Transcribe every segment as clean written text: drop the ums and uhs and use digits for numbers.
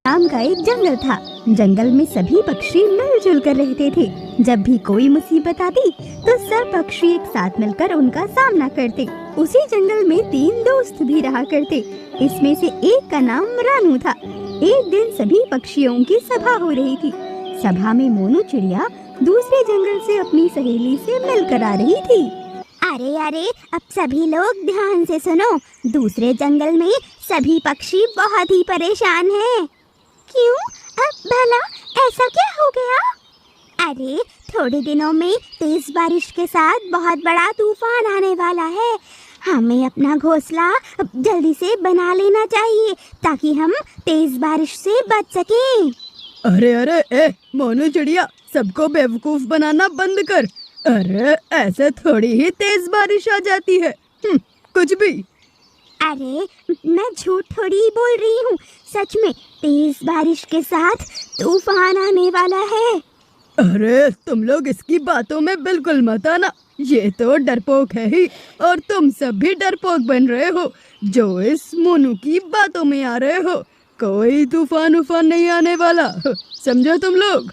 नाम का एक जंगल था। जंगल में सभी पक्षी मिलजुल कर रहते थे। जब भी कोई मुसीबत आती तो सब पक्षी एक साथ मिलकर उनका सामना करते। उसी जंगल में 3 दोस्त भी रहा करते। इसमें से एक का नाम रानू था। एक दिन सभी पक्षियों की सभा हो रही थी। सभा में मोनू चिड़िया दूसरे जंगल से अपनी सहेली से मिलकर आ रही थी। अरे अरे, अब सभी लोग ध्यान से सुनो। दूसरे जंगल में सभी पक्षी बहुत ही परेशान हैं। क्यों? अब भला ऐसा क्या हो गया? अरे, थोड़े दिनों में तेज बारिश के साथ बहुत बड़ा तूफान आने वाला है। हमें अपना घोंसला जल्दी से बना लेना चाहिए ताकि हम तेज बारिश से बच सकें। अरे अरे मोनू चिड़िया, सबको बेवकूफ बनाना बंद कर। अरे ऐसे थोड़ी ही तेज बारिश आ जाती है। कुछ भी। अरे, मैं झूठ थोड़ी ही बोल रही हूँ। सच में तेज बारिश के साथ तूफान आने वाला है। अरे तुम लोग इसकी बातों में बिल्कुल मत आना। ये तो डरपोक है ही, और तुम सब भी डरपोक बन रहे हो जो इस मोनू की बातों में आ रहे हो। कोई तूफान उफान नहीं आने वाला, समझो तुम लोग।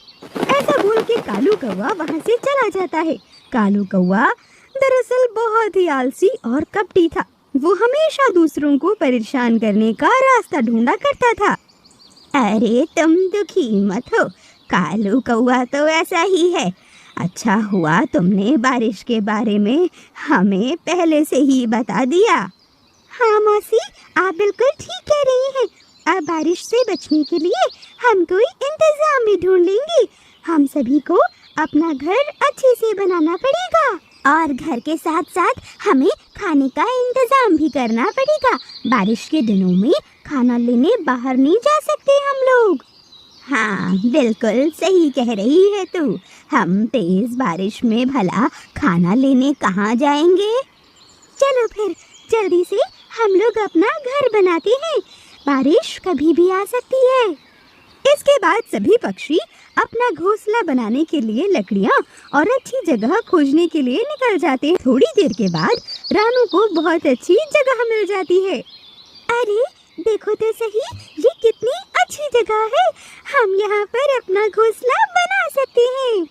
ऐसा बोल के कालू कौवा वहाँ से चला जाता है। कालू कौवा दरअसल बहुत ही आलसी और कपटी था। वो हमेशा दूसरों को परेशान करने का रास्ता ढूंढा करता था। अरे तुम दुखी मत हो, कालू कौवा तो ऐसा ही है। अच्छा हुआ तुमने बारिश के बारे में हमें पहले से ही बता दिया। हाँ मौसी, आप बिल्कुल ठीक कह रही हैं। अब बारिश से बचने के लिए हम कोई इंतजाम भी ढूंढ लेंगे। हम सभी को अपना घर अच्छे से बनाना पड़ेगा और घर के साथ साथ हमें खाने का इंतजाम भी करना पड़ेगा। बारिश के दिनों में खाना लेने बाहर नहीं जा सकते हम लोग। हाँ, बिल्कुल सही कह रही है तू। हम तेज बारिश में भला खाना लेने कहाँ जाएंगे? चलो फिर जल्दी से हम लोग अपना घर बनाते हैं। बारिश कभी भी आ सकती है। इसके बाद सभी पक्षी अपना घोंसला बनाने के लिए लकड़ियाँ और अच्छी जगह खोजने के लिए निकल जाते हैं। थोड़ी देर के बाद रानू को बहुत अच्छी जगह मिल जाती है। अरे देखो तो सही, ये कितनी अच्छी जगह है। हम यहाँ पर अपना घोंसला बना सकते हैं।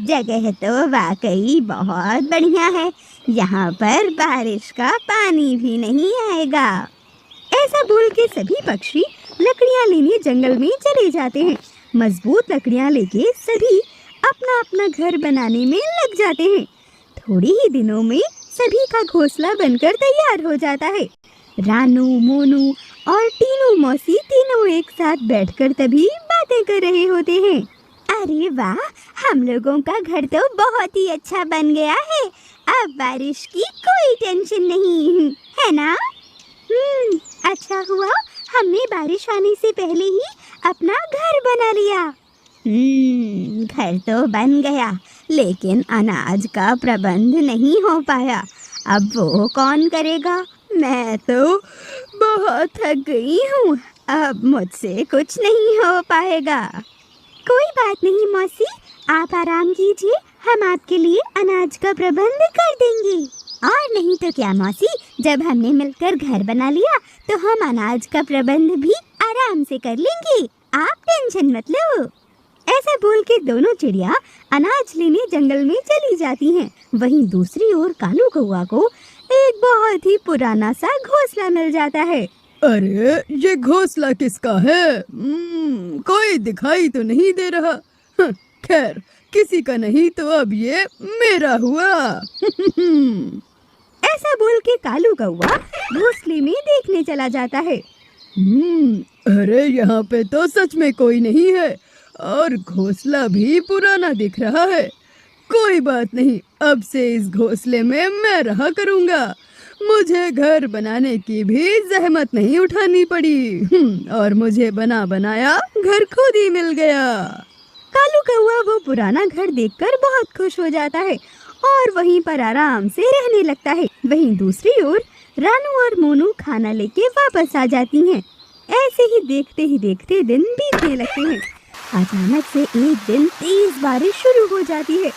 जगह तो वाकई बहुत बढ़िया है। यहाँ पर बारिश का पानी भी नहीं आएगा। ऐसा बोल के सभी पक्षी लकड़ियाँ लेने जंगल में चले जाते हैं। मजबूत लकड़ियाँ लेके सभी अपना अपना घर बनाने में लग जाते हैं। थोड़ी ही दिनों में सभी का घोंसला बनकर तैयार हो जाता है। रानू, मोनू और टीनू मौसी तीनों एक साथ बैठकर तभी बातें कर रहे होते हैं। अरे वाह, हम लोगों का घर तो बहुत ही अच्छा बन गया है। अब बारिश की कोई टेंशन नहीं है ना? अच्छा हुआ हमने बारिश आने से पहले ही अपना घर बना लिया। घर तो बन गया, लेकिन अनाज का प्रबंध नहीं हो पाया। अब वो कौन करेगा? मैं तो बहुत थक गई हूँ। अब मुझसे कुछ नहीं हो पाएगा। कोई बात नहीं मौसी, आप आराम कीजिए। हम आपके लिए अनाज का प्रबंध कर देंगे। और नहीं तो क्या मौसी, जब हमने मिलकर घर बना लिया तो हम अनाज का प्रबंध भी आराम से कर लेंगे। आप टेंशन मत लो। ऐसा बोल के दोनों चिड़िया अनाज लेने जंगल में चली जाती हैं। वहीं दूसरी ओर कालू कौवा को एक बहुत ही पुराना सा घोंसला मिल जाता है। अरे ये घोंसला किसका है? कोई दिखाई तो नहीं दे रहा। खैर, किसी का नहीं तो अब ये मेरा हुआ। ऐसा बोल के कालू कौवा घोंसले में देखने चला जाता है। अरे यहाँ पे तो सच में कोई नहीं है, और घोंसला भी पुराना दिख रहा है। कोई बात नहीं, अब से इस घोंसले में मैं रहा करूँगा। मुझे घर बनाने की भी जहमत नहीं उठानी पड़ी, और मुझे बना बनाया घर खुद ही मिल गया। कालू कौवा वो पुराना घर देखकर बहुत खुश हो जाता है और वहीं पर आराम से रहने लगता है। वहीं दूसरी ओर रानू और मोनू खाना लेके वापस आ जाती हैं। ऐसे ही देखते दिन बीतने लगते हैं। अचानक से एक दिन तेज बारिश शुरू हो जाती है।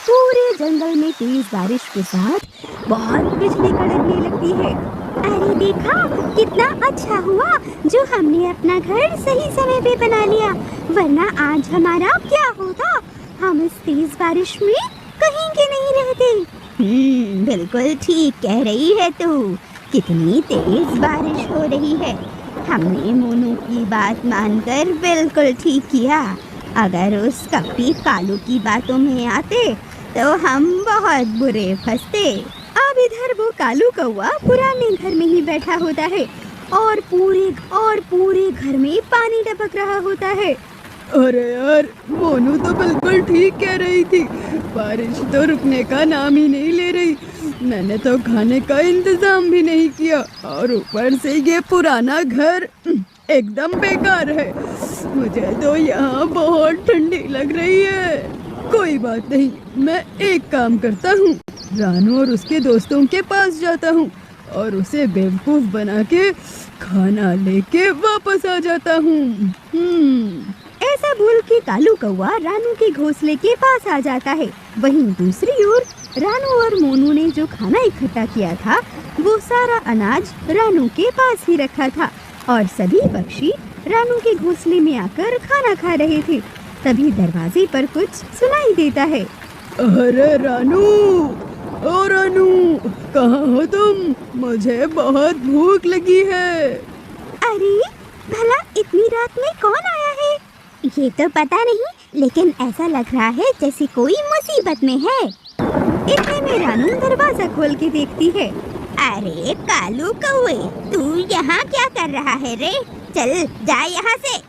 पूरे जंगल में तेज बारिश के साथ बहुत बिजली कड़कने लगती है। अरे देखा, कितना अच्छा हुआ जो हमने अपना घर सही समय पे बना लिया, वरना आज हमारा क्या होता। हम इस तेज बारिश में कहीं के नहीं रहते। बिल्कुल ठीक कह रही है तू। कितनी तेज बारिश हो रही है। हमने मोनू की बात मानकर बिल्कुल ठीक किया। अगर उस कपटी कालू की बातों में आते तो हम बहुत बुरे फंसते। अब इधर वो कालू कौवा पुराने घर में ही बैठा होता है और पूरे घर में पानी टपक रहा होता है। अरे यार, मोनू तो बिल्कुल ठीक कह रही थी। बारिश तो रुकने का नाम ही नहीं ले रही। मैंने तो खाने का इंतजाम भी नहीं किया और ऊपर से ये पुराना घर एकदम बेकार है। मुझे तो यहाँ बहुत ठंडी लग रही है। कोई बात नहीं, मैं एक काम करता हूँ, रानू और उसके दोस्तों के पास जाता हूँ और उसे बेवकूफ बना के खाना लेके वापस आ जाता हूँ। ऐसा बोल के कालू कौवा रानू के घोंसले के पास आ जाता है। वहीं दूसरी ओर रानू और मोनू ने जो खाना इकट्ठा किया था वो सारा अनाज रानू के पास ही रखा था और सभी पक्षी रानू के घोंसले में आकर खाना खा रहे थे। तभी दरवाजे पर कुछ सुनाई देता है। अरे रानू, ओ रानू, कहाँ हो तुम? मुझे बहुत भूख लगी है। अरे भला इतनी रात में कौन आया है? ये तो पता नहीं, लेकिन ऐसा लग रहा है जैसे कोई मुसीबत में है। इतने में रानू दरवाजा खोल के देखती है। अरे कालू कौवे, तू यहाँ क्या कर रहा है रे? चल जा यहाँ से।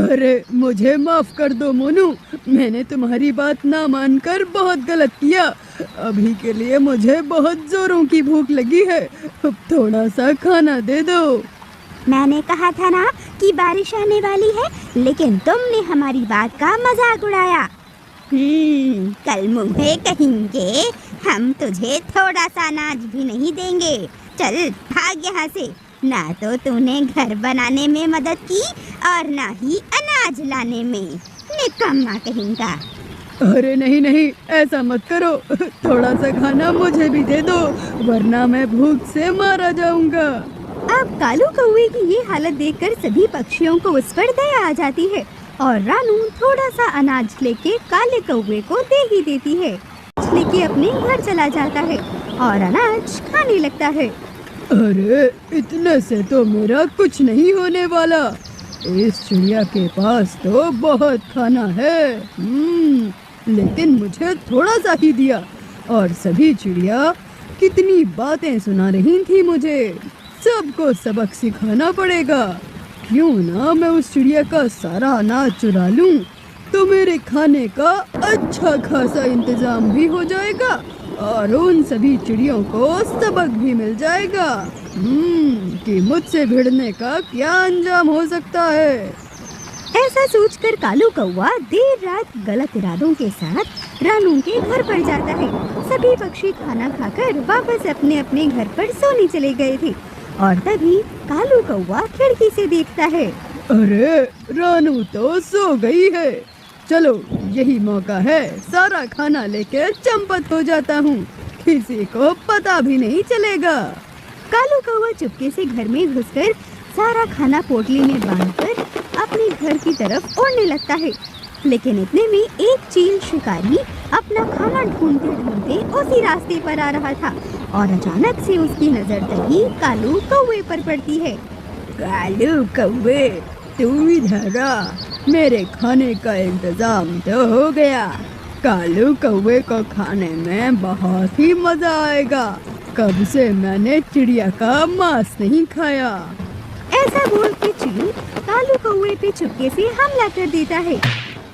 अरे मुझे माफ कर दो मोनू, मैंने तुम्हारी बात ना मानकर बहुत गलत किया। अभी के लिए मुझे बहुत जोरों की भूख लगी है, अब थोड़ा सा खाना दे दो। मैंने कहा था ना कि बारिश आने वाली है, लेकिन तुमने हमारी बात का मजाक उड़ाया। कल मुँहे कहेंगे, हम तुझे थोड़ा सा अनाज भी नहीं देंगे। चल भाग यहाँ से। ना तो तूने घर बनाने में मदद की और ना ही अनाज लाने में। निकम्मा कहेंगा। अरे नहीं नहीं, ऐसा मत करो, थोड़ा सा खाना मुझे भी दे दो, वरना मैं भूख से मारा जाऊंगा। अब कालू कौवे की ये हालत देखकर सभी पक्षियों को उस पर दया आ जाती है और रानू थोड़ा सा अनाज लेके काले कौवे को दे ही देती है। लेके अपने घर चला जाता है और अनाज खाने लगता है। अरे इतने से तो मेरा कुछ नहीं होने वाला। इस चिड़िया के पास तो बहुत खाना है। लेकिन मुझे थोड़ा सा ही दिया और सभी चिड़िया कितनी बातें सुना रही थी मुझे। सबको सबक सिखाना पड़ेगा। क्यों ना मैं उस चिड़िया का सारा अनाज चुरा लूं, तो मेरे खाने का अच्छा खासा इंतजाम भी हो जाएगा और उन सभी चिड़ियों को सबक भी मिल जाएगा कि मुझसे भिड़ने का क्या अंजाम हो सकता है। ऐसा सोचकर कालू कौवा देर रात गलत इरादों के साथ रानू के घर पर जाता है। सभी पक्षी खाना खाकर वापस अपने अपने घर पर सोने चले गए थे और तभी कालू कौवा खिड़की से देखता है। अरे रानू तो सो गई है। चलो यही मौका है, सारा खाना लेकर चंपत हो जाता हूँ, किसी को पता भी नहीं चलेगा। कालू कौवा चुपके से घर में घुसकर सारा खाना पोटली में बांधकर अपने घर की तरफ उड़ने लगता है। लेकिन इतने में एक चील शिकारी अपना खाना ढूंढते ढूंढते उसी रास्ते पर आ रहा था और अचानक से उसकी नजर दही कालू कौवे पर पड़ती है। कालू कौवे, तू इधर आ, मेरे खाने का इंतजाम तो हो गया। कालू कौवे को खाने में बहुत ही मजा आएगा। कब से मैंने चिड़िया का मांस नहीं खाया। ऐसा बोल के चील कालू कौवे पे चुपके से हमला कर देता है।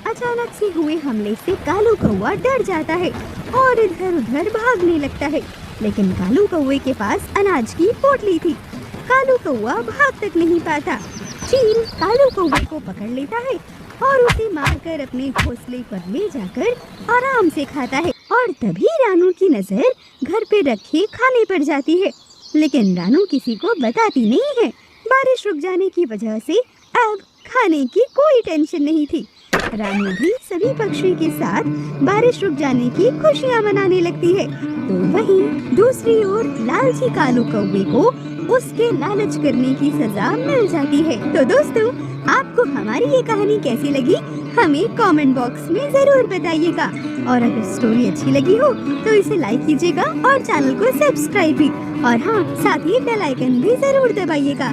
अचानक से हुए हमले से कालू कौवा डर जाता है और इधर उधर भागने लगता है। लेकिन कालू कौवे के पास अनाज की पोटली थी। कालू कौवा भाग तक नहीं पाता। चील कालू कौवे को पकड़ लेता है और उसे मारकर अपने घोंसले पर ले जाकर आराम से खाता है। और तभी रानू की नजर घर पे रखे खाने पर जाती है, लेकिन रानू किसी को बताती नहीं है। बारिश रुक जाने की वजह से अब खाने की कोई टेंशन नहीं थी। रानू भी सभी पक्षी के साथ बारिश रुक जाने की खुशियाँ मनाने लगती है। तो वहीं दूसरी ओर लालची कालू कौवे को उसके लालच करने की सजा मिल जाती है। तो दोस्तों, आपको हमारी ये कहानी कैसी लगी हमें कमेंट बॉक्स में जरूर बताइएगा। और अगर स्टोरी अच्छी लगी हो तो इसे लाइक कीजिएगा और चैनल को सब्सक्राइब भी, और हाँ, साथ ही बेल आइकन भी जरूर दबाइएगा।